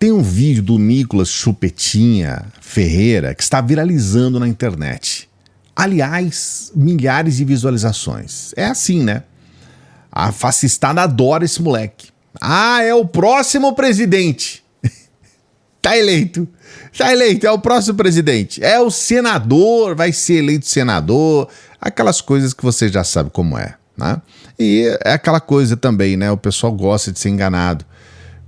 Tem um vídeo do Nicolas Chupetinha Ferreira que está viralizando na internet. Aliás, milhares de visualizações. É assim, né? A fascistada adora esse moleque. Ah, é o próximo presidente. Tá eleito, é o próximo presidente. É o senador, vai ser eleito senador. Aquelas coisas que você já sabe como é, né? E é aquela coisa também, né? O pessoal gosta de ser enganado.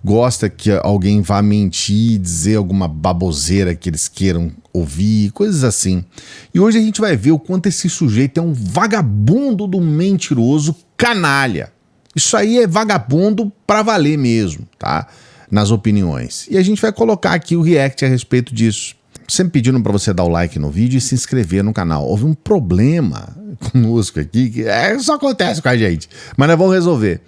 Gosta que alguém vá mentir, dizer alguma baboseira que eles queiram ouvir, coisas assim. E hoje a gente vai ver o quanto esse sujeito é um vagabundo do mentiroso canalha. Isso aí é vagabundo pra valer mesmo, tá? Nas opiniões. E a gente vai colocar aqui o react a respeito disso. Sempre pedindo para você dar o like no vídeo e se inscrever no canal. Houve um problema conosco aqui, que só acontece com a gente, mas nós vamos resolver.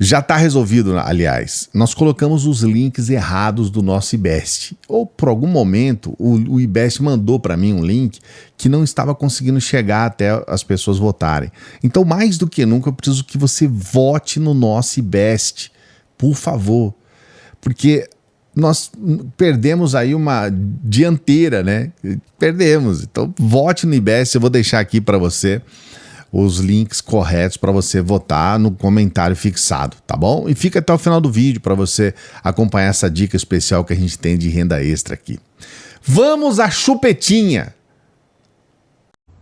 Já está resolvido, aliás. Nós colocamos os links errados do nosso IBEST. Ou por algum momento o IBEST mandou para mim um link que não estava conseguindo chegar até as pessoas votarem. Então, mais do que nunca, eu preciso que você vote no nosso IBEST. Por favor. Porque nós perdemos aí uma dianteira, né? Perdemos. Então, vote no IBEST. Eu vou deixar aqui para você os links corretos para você votar no comentário fixado, tá bom? E fica até o final do vídeo para você acompanhar essa dica especial que a gente tem de renda extra aqui. Vamos à chupetinha!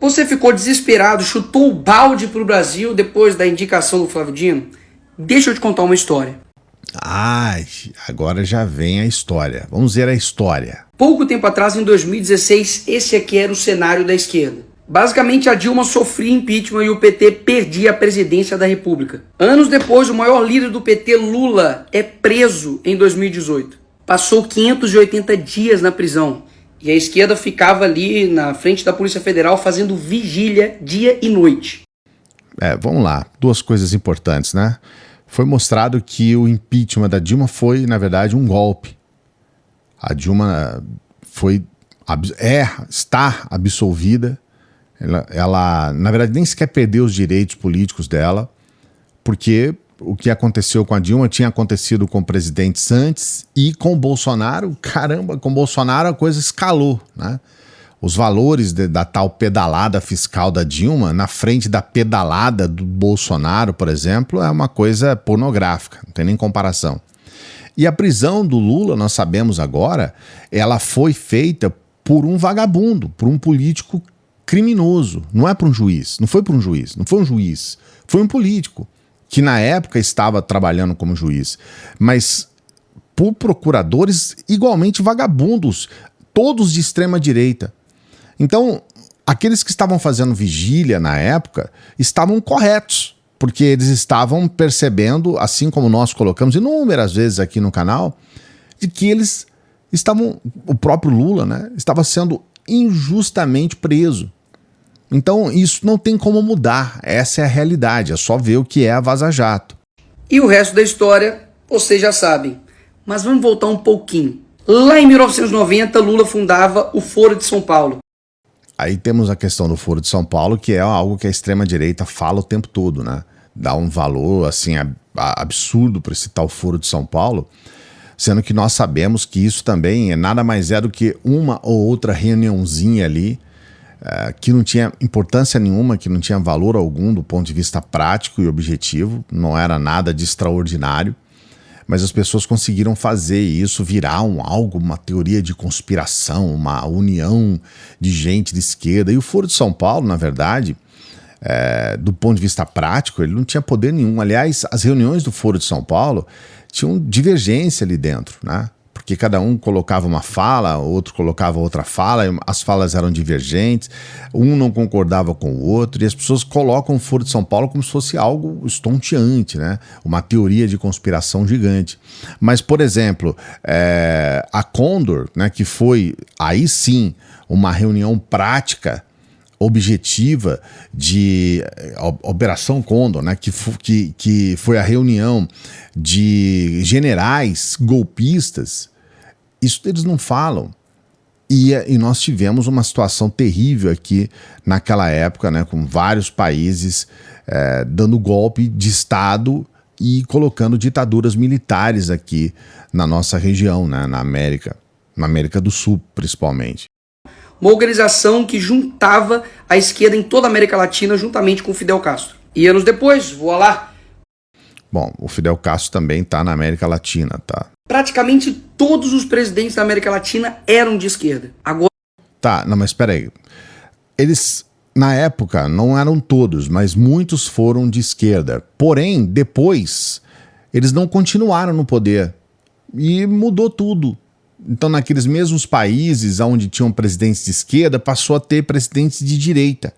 Você ficou desesperado, chutou o balde pro Brasil depois da indicação do Flávio Dino? Deixa eu te contar uma história. Ai, agora já vem a história. Vamos ver a história. Pouco tempo atrás, em 2016, esse aqui era o cenário da esquerda. Basicamente, a Dilma sofria impeachment e o PT perdia a presidência da República. Anos depois, o maior líder do PT, Lula, é preso em 2018. Passou 580 dias na prisão. E a esquerda ficava ali na frente da Polícia Federal fazendo vigília dia e noite. Vamos lá. Duas coisas importantes, né? Foi mostrado que o impeachment da Dilma foi, na verdade, um golpe. A Dilma está absolvida. Ela, na verdade, nem sequer perdeu os direitos políticos dela, porque o que aconteceu com a Dilma tinha acontecido com presidentes antes e com o Bolsonaro, caramba, com o Bolsonaro a coisa escalou, né? Os valores da tal pedalada fiscal da Dilma, na frente da pedalada do Bolsonaro, por exemplo, é uma coisa pornográfica, não tem nem comparação. E a prisão do Lula, nós sabemos agora, ela foi feita por um vagabundo, por um político criminoso, não é para um juiz, não foi para um juiz, não foi um juiz, foi um político que na época estava trabalhando como juiz, mas por procuradores igualmente vagabundos, todos de extrema direita. Então, aqueles que estavam fazendo vigília na época estavam corretos, porque eles estavam percebendo, assim como nós colocamos inúmeras vezes aqui no canal, de que eles estavam, o próprio Lula, né, estava sendo injustamente preso. Então isso não tem como mudar, essa é a realidade, é só ver o que é a Vaza Jato. E o resto da história, vocês já sabem. Mas vamos voltar um pouquinho. Lá em 1990, Lula fundava o Foro de São Paulo. Aí temos a questão do Foro de São Paulo, que é algo que a extrema-direita fala o tempo todo, né? Dá um valor assim absurdo para esse tal Foro de São Paulo, sendo que nós sabemos que isso também nada mais é do que uma ou outra reuniãozinha ali, que não tinha importância nenhuma, que não tinha valor algum do ponto de vista prático e objetivo, não era nada de extraordinário, mas as pessoas conseguiram fazer isso virar algo, uma teoria de conspiração, uma união de gente de esquerda. E o Foro de São Paulo, na verdade, do ponto de vista prático, ele não tinha poder nenhum. Aliás, as reuniões do Foro de São Paulo tinham divergência ali dentro, né? Porque cada um colocava uma fala, outro colocava outra fala, as falas eram divergentes, um não concordava com o outro, e as pessoas colocam o Foro de São Paulo como se fosse algo estonteante, né? Uma teoria de conspiração gigante. Mas, por exemplo, a Condor, né, que foi, aí sim, uma reunião prática, objetiva de Operação Condor, né, que foi a reunião de generais golpistas, isso eles não falam. E nós tivemos uma situação terrível aqui naquela época, né, com vários países dando golpe de Estado e colocando ditaduras militares aqui na nossa região, né, na América do Sul, principalmente. Uma organização que juntava a esquerda em toda a América Latina juntamente com Fidel Castro. E anos depois, voa lá. Bom, o Fidel Castro também está na América Latina, tá? Praticamente todos os presidentes da América Latina eram de esquerda. Agora... Tá, não, mas espera aí. Eles, na época, não eram todos, mas muitos foram de esquerda. Porém, depois, eles não continuaram no poder. E mudou tudo. Então, naqueles mesmos países onde tinham presidentes de esquerda, passou a ter presidentes de direita.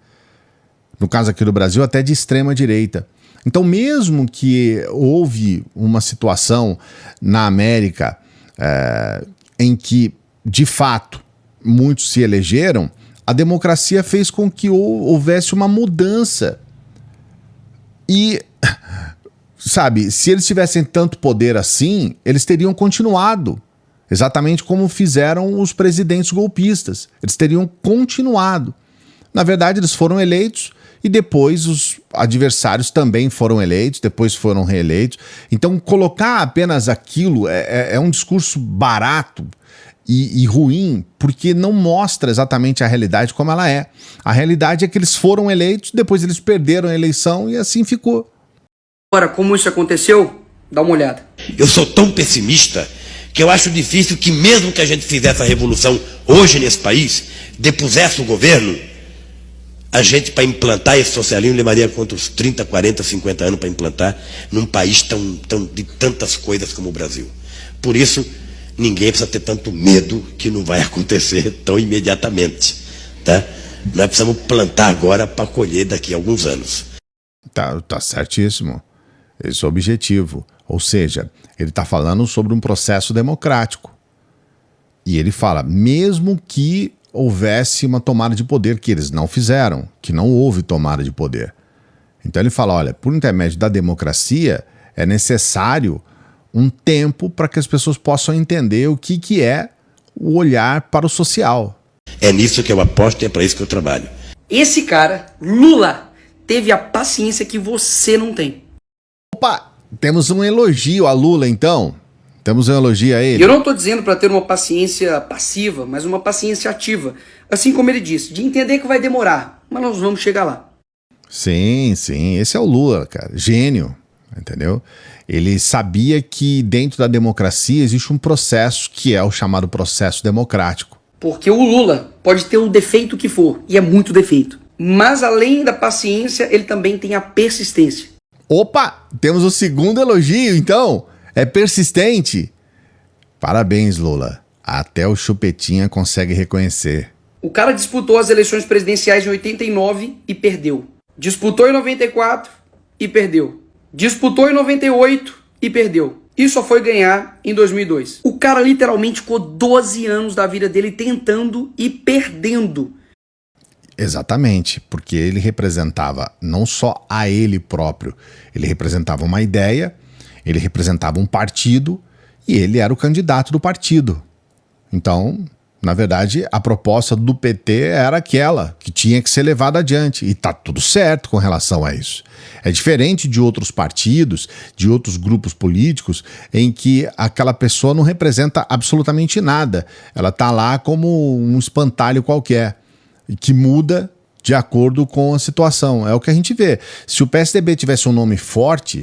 No caso aqui do Brasil, até de extrema direita. Então, mesmo que houve uma situação na América em que, de fato, muitos se elegeram, a democracia fez com que houvesse uma mudança. E, sabe, se eles tivessem tanto poder assim, eles teriam continuado. Exatamente como fizeram os presidentes golpistas. Eles teriam continuado. Na verdade, eles foram eleitos e depois os adversários também foram eleitos, depois foram reeleitos. Então, colocar apenas aquilo é um discurso barato e ruim, porque não mostra exatamente a realidade como ela é. A realidade é que eles foram eleitos, depois eles perderam a eleição e assim ficou. Agora, como isso aconteceu? Dá uma olhada. Eu sou tão pessimista que eu acho difícil que mesmo que a gente fizesse a revolução hoje nesse país, depusesse o governo, a gente, para implantar esse socialismo, levaria quantos 30, 40, 50 anos para implantar num país de tantas coisas como o Brasil. Por isso, ninguém precisa ter tanto medo que não vai acontecer tão imediatamente. Tá? Nós precisamos plantar agora para colher daqui a alguns anos. Tá certíssimo. Esse é o objetivo. Ou seja, ele está falando sobre um processo democrático. E ele fala, mesmo que houvesse uma tomada de poder, que eles não fizeram, que não houve tomada de poder. Então ele fala, olha, por intermédio da democracia, é necessário um tempo para que as pessoas possam entender o que é o olhar para o social. É nisso que eu aposto e é para isso que eu trabalho. Esse cara, Lula, teve a paciência que você não tem. Opa, temos um elogio a Lula, então. Temos um elogio a ele. E eu não estou dizendo para ter uma paciência passiva, mas uma paciência ativa. Assim como ele disse, de entender que vai demorar, mas nós vamos chegar lá. Sim, esse é o Lula, cara. Gênio, entendeu? Ele sabia que dentro da democracia existe um processo que é o chamado processo democrático. Porque o Lula pode ter o defeito que for, e é muito defeito. Mas além da paciência, ele também tem a persistência. Opa, temos o segundo elogio, então. É persistente. Parabéns, Lula. Até o Chupetinha consegue reconhecer. O cara disputou as eleições presidenciais em 89 e perdeu. Disputou em 94 e perdeu. Disputou em 98 e perdeu. E só foi ganhar em 2002. O cara literalmente ficou 12 anos da vida dele tentando e perdendo. Exatamente, porque ele representava não só a ele próprio, ele representava uma ideia, ele representava um partido e ele era o candidato do partido. Então, na verdade, a proposta do PT era aquela que tinha que ser levada adiante e tá tudo certo com relação a isso. É diferente de outros partidos, de outros grupos políticos em que aquela pessoa não representa absolutamente nada. Ela tá lá como um espantalho qualquer que muda de acordo com a situação. É o que a gente vê. Se o PSDB tivesse um nome forte,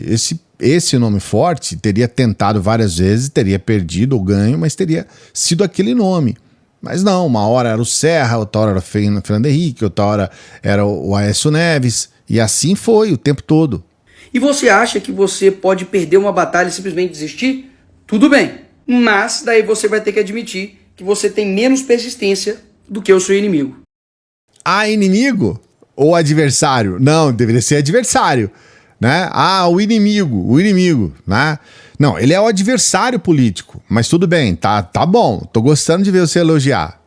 esse nome forte teria tentado várias vezes, teria perdido ou ganho, mas teria sido aquele nome. Mas não, uma hora era o Serra, outra hora era o Fernando Henrique, outra hora era o Aécio Neves, e assim foi o tempo todo. E você acha que você pode perder uma batalha e simplesmente desistir? Tudo bem, mas daí você vai ter que admitir que você tem menos persistência do que o seu inimigo. Inimigo ou adversário? Não, deveria ser adversário, né? O inimigo, né? Não, ele é o adversário político, mas tudo bem, tá bom, tô gostando de ver você elogiar.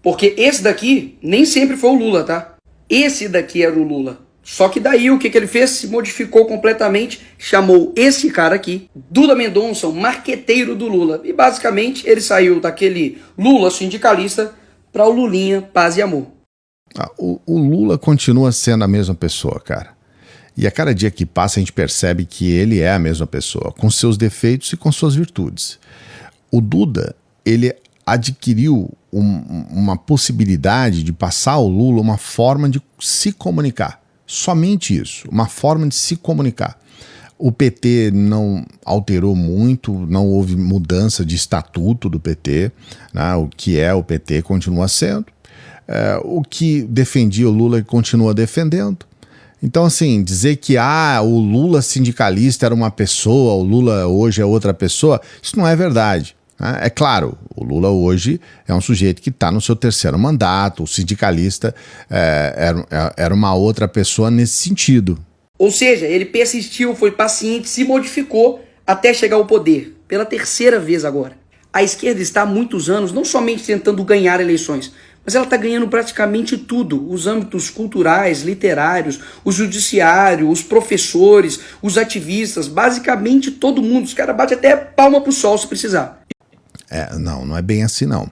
Porque esse daqui nem sempre foi o Lula, tá? Esse daqui era o Lula. Só que daí o que ele fez? Se modificou completamente, chamou esse cara aqui, Duda Mendonça, o marqueteiro do Lula. E basicamente ele saiu daquele Lula sindicalista para o Lulinha paz e amor. O Lula continua sendo a mesma pessoa, cara. E a cada dia que passa a gente percebe que ele é a mesma pessoa, com seus defeitos e com suas virtudes. O Duda, ele adquiriu uma possibilidade de passar ao Lula uma forma de se comunicar. Somente isso, uma forma de se comunicar. O PT não alterou muito, não houve mudança de estatuto do PT, né? O que é o PT continua sendo. O que defendia o Lula continua defendendo. Então, assim, dizer que o Lula sindicalista era uma pessoa, o Lula hoje é outra pessoa, isso não é verdade. Né? É claro, o Lula hoje é um sujeito que está no seu terceiro mandato, o sindicalista era uma outra pessoa nesse sentido. Ou seja, ele persistiu, foi paciente, se modificou até chegar ao poder, pela terceira vez agora. A esquerda está há muitos anos não somente tentando ganhar eleições, mas ela está ganhando praticamente tudo, os âmbitos culturais, literários, o judiciário, os professores, os ativistas, basicamente todo mundo. Os caras batem até palma pro sol se precisar. Não é bem assim não.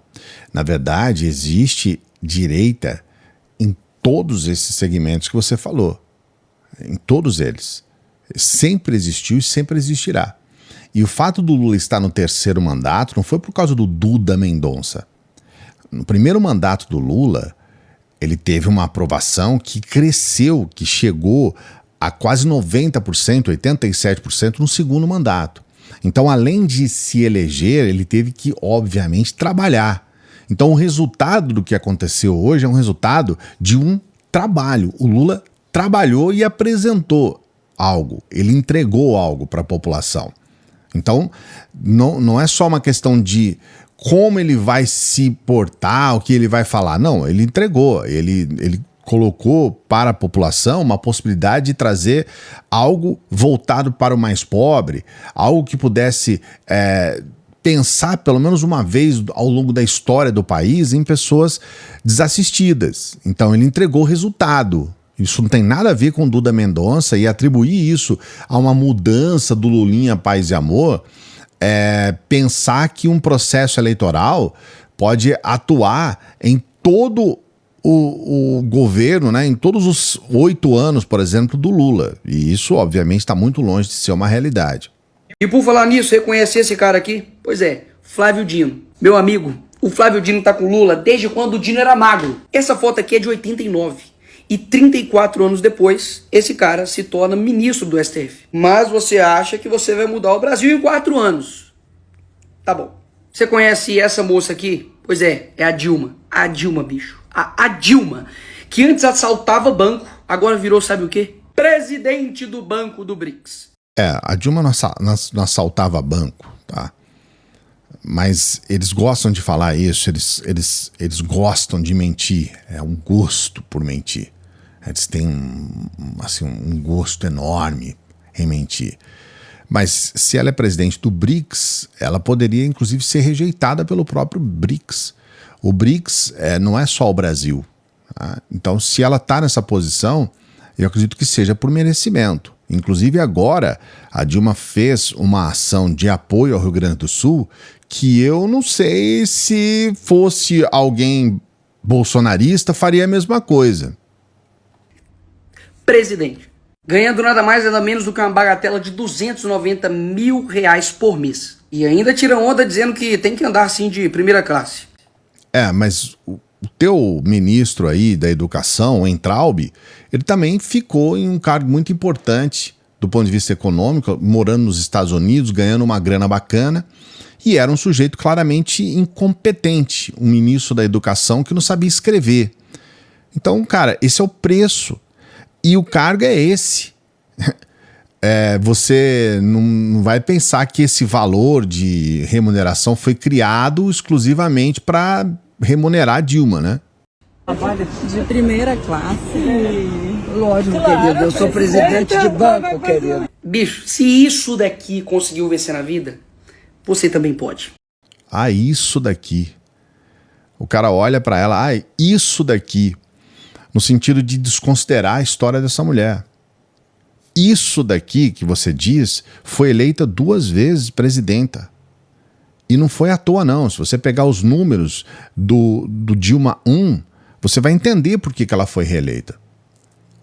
Na verdade, existe direita em todos esses segmentos que você falou. Em todos eles. Sempre existiu e sempre existirá. E o fato do Lula estar no terceiro mandato não foi por causa do Duda Mendonça. No primeiro mandato do Lula, ele teve uma aprovação que cresceu, que chegou a quase 90%, 87% no segundo mandato. Então, além de se eleger, ele teve que, obviamente, trabalhar. Então, o resultado do que aconteceu hoje é um resultado de um trabalho. O Lula trabalhou e apresentou algo, ele entregou algo para a população. Então, não é só uma questão de como ele vai se portar, o que ele vai falar. Não, ele entregou, ele colocou para a população uma possibilidade de trazer algo voltado para o mais pobre, algo que pudesse pensar pelo menos uma vez ao longo da história do país em pessoas desassistidas. Então, ele entregou resultado. Isso não tem nada a ver com Duda Mendonça, e atribuir isso a uma mudança do Lulinha Paz e Amor pensar que um processo eleitoral pode atuar em todo o governo, né, em todos os 8 anos, por exemplo, do Lula. E isso, obviamente, está muito longe de ser uma realidade. E por falar nisso, reconhecer esse cara aqui? Pois é, Flávio Dino. Meu amigo, o Flávio Dino tá com o Lula desde quando o Dino era magro. Essa foto aqui é de 89. E 34 anos depois, esse cara se torna ministro do STF. Mas você acha que você vai mudar o Brasil em 4 anos. Tá bom. Você conhece essa moça aqui? Pois é a Dilma. A Dilma, bicho. A Dilma, que antes assaltava banco, agora virou, sabe o quê? Presidente do Banco do BRICS. A Dilma não assaltava banco, tá? Mas eles gostam de falar isso, eles gostam de mentir. É um gosto por mentir. Eles têm um gosto enorme em mentir. Mas se ela é presidente do BRICS, ela poderia inclusive ser rejeitada pelo próprio BRICS. O BRICS não é só o Brasil. Tá? Então, se ela está nessa posição, eu acredito que seja por merecimento. Inclusive agora, a Dilma fez uma ação de apoio ao Rio Grande do Sul que eu não sei se fosse alguém bolsonarista faria a mesma coisa. Presidente, ganhando nada mais nada menos do que uma bagatela de R$290 mil por mês. E ainda tira onda dizendo que tem que andar assim de primeira classe. Mas o teu ministro aí da educação, o Entraub, ele também ficou em um cargo muito importante do ponto de vista econômico, morando nos Estados Unidos, ganhando uma grana bacana, e era um sujeito claramente incompetente, um ministro da educação que não sabia escrever. Então, cara, esse é o preço. E o cargo é esse. Você não vai pensar que esse valor de remuneração foi criado exclusivamente para remunerar a Dilma, né? De primeira classe. Lógico, claro, querido. Eu sou presidente de banco, querido. Bicho, se isso daqui conseguiu vencer na vida, você também pode. Isso daqui. O cara olha para ela, isso daqui. No sentido de desconsiderar a história dessa mulher. Isso daqui que você diz foi eleita 2 vezes presidenta. E não foi à toa, não. Se você pegar os números do Dilma 1, você vai entender por que ela foi reeleita.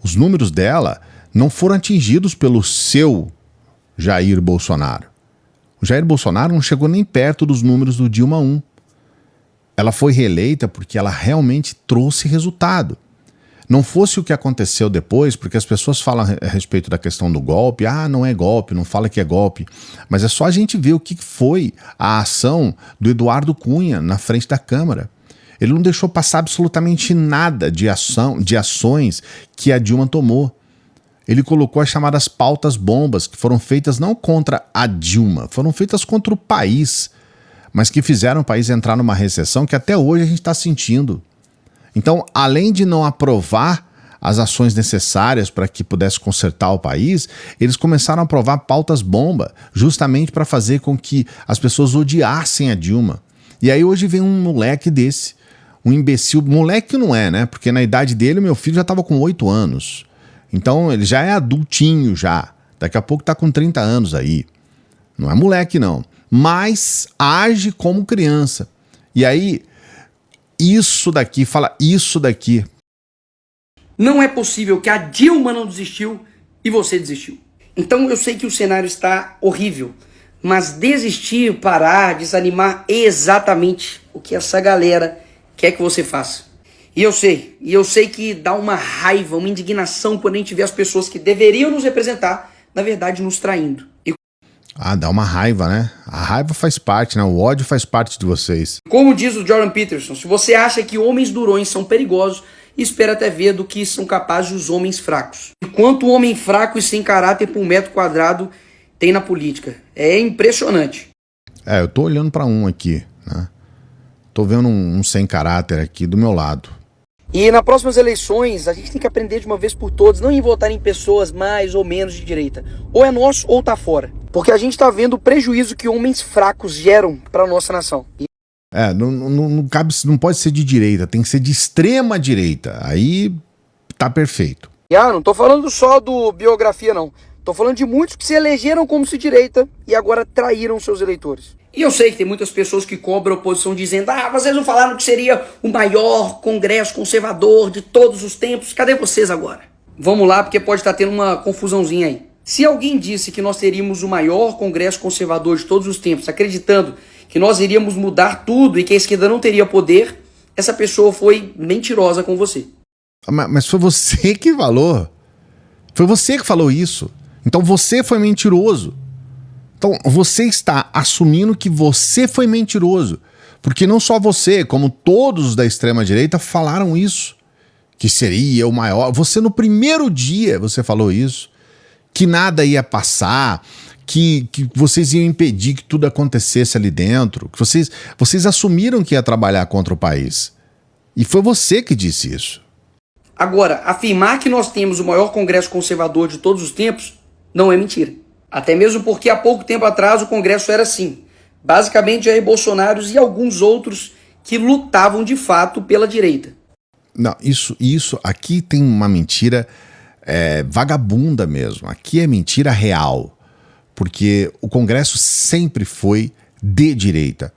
Os números dela não foram atingidos pelo seu Jair Bolsonaro. O Jair Bolsonaro não chegou nem perto dos números do Dilma I. Ela foi reeleita porque ela realmente trouxe resultado. Não fosse o que aconteceu depois, porque as pessoas falam a respeito da questão do golpe, não é golpe, não fala que é golpe, mas é só a gente ver o que foi a ação do Eduardo Cunha na frente da Câmara. Ele não deixou passar absolutamente nada de ações que a Dilma tomou. Ele colocou as chamadas pautas bombas, que foram feitas não contra a Dilma, foram feitas contra o país, mas que fizeram o país entrar numa recessão que até hoje a gente está sentindo. Então, além de não aprovar as ações necessárias para que pudesse consertar o país, eles começaram a aprovar pautas bomba, justamente para fazer com que as pessoas odiassem a Dilma. E aí hoje vem um moleque desse, um imbecil, moleque não é, né? Porque na idade dele, meu filho já estava com 8 anos. Então ele já é adultinho já. Daqui a pouco tá com 30 anos aí. Não é moleque não. Mas age como criança. E aí, isso daqui, fala isso daqui. Não é possível que a Dilma não desistiu e você desistiu. Então eu sei que o cenário está horrível. Mas desistir, parar, desanimar é exatamente o que essa galera quer que você faça. E eu sei que dá uma raiva, uma indignação quando a gente vê as pessoas que deveriam nos representar, na verdade, nos traindo. Dá uma raiva, né? A raiva faz parte, né? O ódio faz parte de vocês. Como diz o Jordan Peterson, se você acha que homens durões são perigosos, espera até ver do que são capazes os homens fracos. E quanto homem fraco e sem caráter por 1 metro quadrado tem na política. É impressionante. Eu tô olhando pra um aqui, né? Tô vendo um sem caráter aqui do meu lado. E nas próximas eleições, a gente tem que aprender de uma vez por todas, não em votar em pessoas mais ou menos de direita. Ou é nosso ou tá fora. Porque a gente tá vendo o prejuízo que homens fracos geram pra nossa nação. Não pode ser de direita, tem que ser de extrema direita. Aí tá perfeito. Não tô falando só do biografia, não. Tô falando de muitos que se elegeram como se direita e agora traíram seus eleitores. E eu sei que tem muitas pessoas que cobram a oposição dizendo: vocês não falaram que seria o maior congresso conservador de todos os tempos. Cadê vocês agora? Vamos lá, porque pode estar tendo uma confusãozinha aí. Se alguém disse que nós teríamos o maior congresso conservador de todos os tempos, acreditando que nós iríamos mudar tudo e que a esquerda não teria poder, essa pessoa foi mentirosa com você. Mas foi você que falou. Foi você que falou isso. Então você foi mentiroso. Então você está assumindo que você foi mentiroso. Porque não só você, como todos da extrema-direita falaram isso. Que seria o maior. Você no primeiro dia você falou isso. Que nada ia passar. Que vocês iam impedir que tudo acontecesse ali dentro. Que vocês assumiram que ia trabalhar contra o país. E foi você que disse isso. Agora, afirmar que nós temos o maior congresso conservador de todos os tempos não é mentira. Até mesmo porque há pouco tempo atrás o Congresso era assim. Basicamente Jair Bolsonaro e alguns outros que lutavam de fato pela direita. Não, isso aqui tem uma mentira vagabunda mesmo. Aqui é mentira real. Porque o Congresso sempre foi de direita.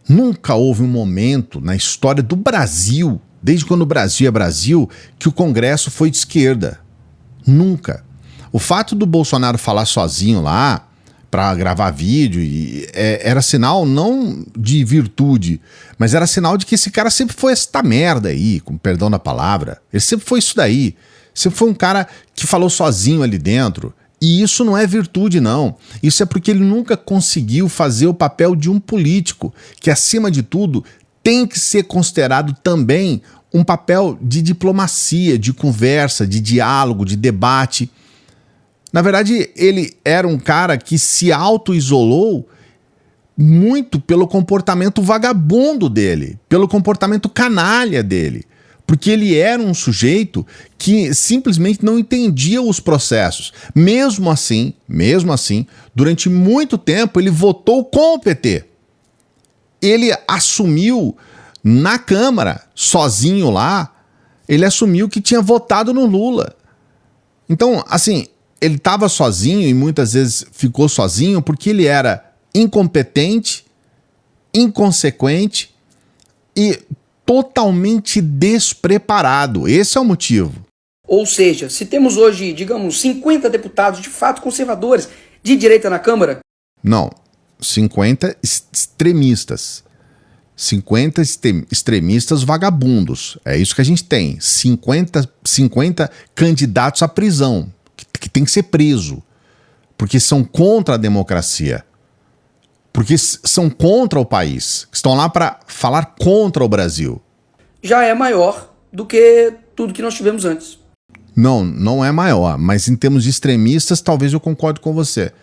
Nunca houve um momento na história do Brasil, desde quando o Brasil é Brasil, que o Congresso foi de esquerda. Nunca. O fato do Bolsonaro falar sozinho lá, para gravar vídeo, era sinal não de virtude, mas era sinal de que esse cara sempre foi esta merda aí, com perdão da palavra. Ele sempre foi isso daí. Sempre foi um cara que falou sozinho ali dentro. E isso não é virtude, não. Isso é porque ele nunca conseguiu fazer o papel de um político, que, acima de tudo, tem que ser considerado também um papel de diplomacia, de conversa, de diálogo, de debate. Na verdade, ele era um cara que se auto-isolou muito pelo comportamento vagabundo dele, pelo comportamento canalha dele. Porque ele era um sujeito que simplesmente não entendia os processos. Mesmo assim, durante muito tempo ele votou com o PT. Ele assumiu na Câmara, sozinho lá, ele assumiu que tinha votado no Lula. Então, assim, ele estava sozinho e muitas vezes ficou sozinho porque ele era incompetente, inconsequente e totalmente despreparado. Esse é o motivo. Ou seja, se temos hoje, digamos, 50 deputados de fato conservadores de direita na Câmara... Não, 50 extremistas. 50 extremistas vagabundos. É isso que a gente tem. 50 candidatos à prisão, que tem que ser preso, porque são contra a democracia. Porque são contra o país. Estão lá para falar contra o Brasil. Já é maior do que tudo que nós tivemos antes. Não, não é maior. Mas em termos de extremistas, talvez eu concorde com você.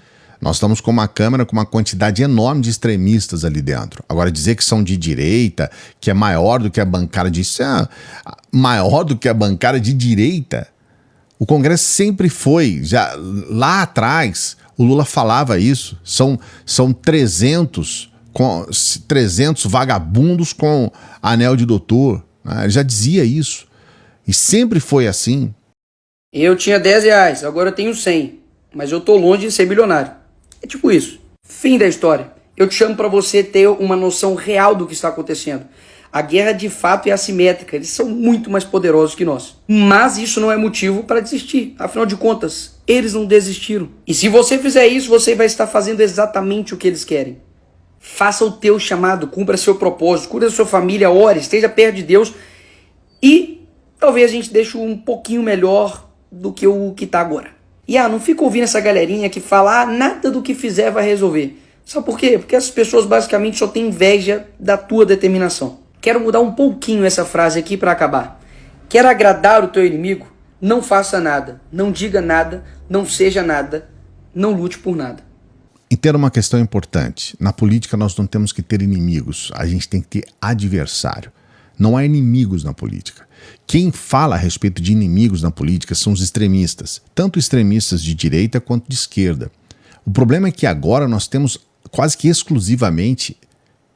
Nós estamos com uma Câmara com uma quantidade enorme de extremistas ali dentro. Agora, dizer que são de direita, que é maior do que a bancada de... Isso é maior do que a bancada de direita. O Congresso sempre foi. Já lá atrás, o Lula falava isso. São 300 vagabundos com anel de doutor. Ele já dizia isso. E sempre foi assim. Eu tinha R$10, agora eu tenho 100. Mas eu tô longe de ser bilionário. É tipo isso. Fim da história. Eu te chamo para você ter uma noção real do que está acontecendo. A guerra de fato é assimétrica. Eles são muito mais poderosos que nós. Mas isso não é motivo para desistir. Afinal de contas, eles não desistiram. E se você fizer isso, você vai estar fazendo exatamente o que eles querem. Faça o teu chamado, cumpra seu propósito, cuide da sua família, ore, esteja perto de Deus. E talvez a gente deixe um pouquinho melhor do que o que está agora. E não fica ouvindo essa galerinha que fala nada do que fizer vai resolver. Sabe por quê? Porque essas pessoas basicamente só têm inveja da tua determinação. Quero mudar um pouquinho essa frase aqui para acabar. Quer agradar o teu inimigo? Não faça nada, não diga nada, não seja nada, não lute por nada. Entenda uma questão importante. Na política nós não temos que ter inimigos, a gente tem que ter adversário. Não há inimigos na política. Quem fala a respeito de inimigos na política são os extremistas, tanto extremistas de direita quanto de esquerda. O problema é que agora nós temos quase que exclusivamente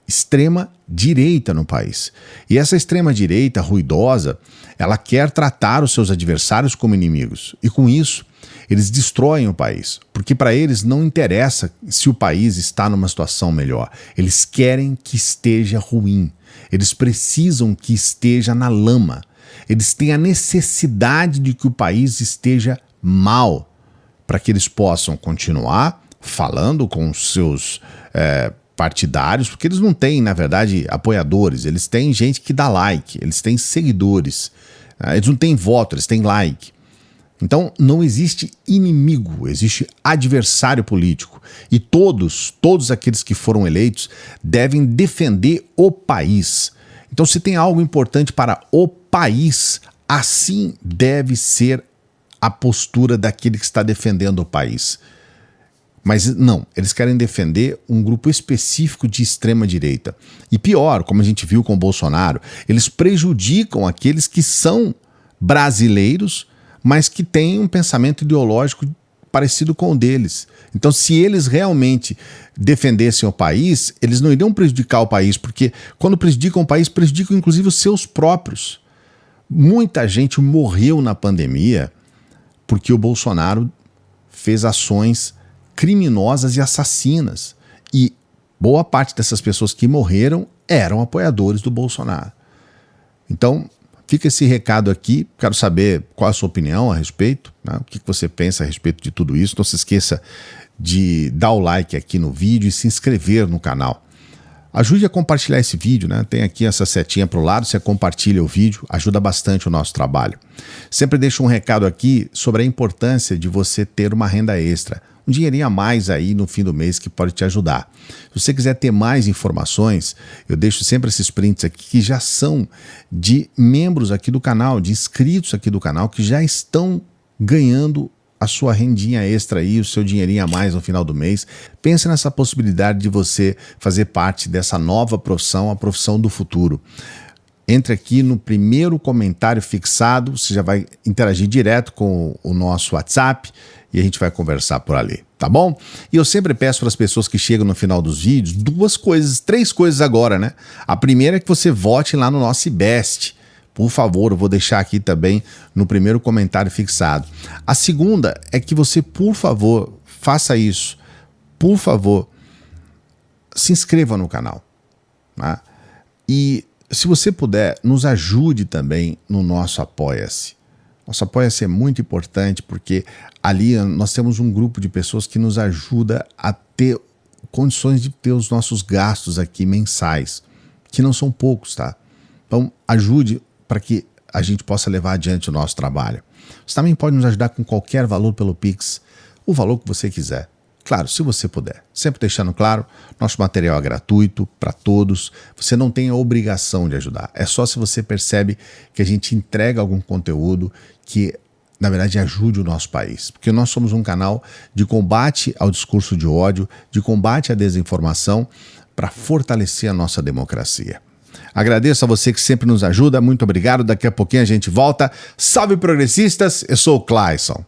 extrema direita no país. E essa extrema direita ruidosa, ela quer tratar os seus adversários como inimigos. E com isso, eles destroem o país, porque para eles não interessa se o país está numa situação melhor. Eles querem que esteja ruim. Eles precisam que esteja na lama. Eles têm a necessidade de que o país esteja mal, para que eles possam continuar falando com os seus partidários, porque eles não têm, na verdade, apoiadores. Eles têm gente que dá like, eles têm seguidores. Eles não têm voto, eles têm like. Então, não existe inimigo, existe adversário político. E todos aqueles que foram eleitos devem defender o país. Então, se tem algo importante para o país, assim deve ser a postura daquele que está defendendo o país. Mas não, eles querem defender um grupo específico de extrema-direita. E pior, como a gente viu com o Bolsonaro, eles prejudicam aqueles que são brasileiros, mas que têm um pensamento ideológico parecido com o deles. Então, se eles realmente defendessem o país, eles não iriam prejudicar o país, porque quando prejudicam o país, prejudicam inclusive os seus próprios. Muita gente morreu na pandemia porque o Bolsonaro fez ações criminosas e assassinas. E boa parte dessas pessoas que morreram eram apoiadores do Bolsonaro. Então, fica esse recado aqui, quero saber qual a sua opinião a respeito, né? O que você pensa a respeito de tudo isso. Não se esqueça de dar o like aqui no vídeo e se inscrever no canal. Ajude a compartilhar esse vídeo, né? Tem aqui essa setinha para o lado, você compartilha o vídeo, ajuda bastante o nosso trabalho. Sempre deixo um recado aqui sobre a importância de você ter uma renda extra, um dinheirinho a mais aí no fim do mês que pode te ajudar. Se você quiser ter mais informações, eu deixo sempre esses prints aqui que já são de membros aqui do canal, de inscritos aqui do canal, que já estão ganhando a sua rendinha extra aí, o seu dinheirinho a mais no final do mês. Pense nessa possibilidade de você fazer parte dessa nova profissão, a profissão do futuro. Entre aqui no primeiro comentário fixado, você já vai interagir direto com o nosso WhatsApp e a gente vai conversar por ali, tá bom? E eu sempre peço para as pessoas que chegam no final dos vídeos três coisas agora, né? A primeira é que você vote lá no nosso IBEST. Por favor, eu vou deixar aqui também no primeiro comentário fixado. A segunda é que você, por favor, faça isso. Por favor, se inscreva no canal, tá? E se você puder, nos ajude também no nosso Apoia-se. Nosso Apoia-se é muito importante porque ali nós temos um grupo de pessoas que nos ajuda a ter condições de ter os nossos gastos aqui mensais, que não são poucos, tá? Então ajude para que a gente possa levar adiante o nosso trabalho. Você também pode nos ajudar com qualquer valor pelo Pix, o valor que você quiser. Claro, se você puder. Sempre deixando claro, nosso material é gratuito para todos. Você não tem a obrigação de ajudar. É só se você percebe que a gente entrega algum conteúdo que, na verdade, ajude o nosso país. Porque nós somos um canal de combate ao discurso de ódio, de combate à desinformação, para fortalecer a nossa democracia. Agradeço a você que sempre nos ajuda. Muito obrigado. Daqui a pouquinho a gente volta. Salve, progressistas. Eu sou o Clayson.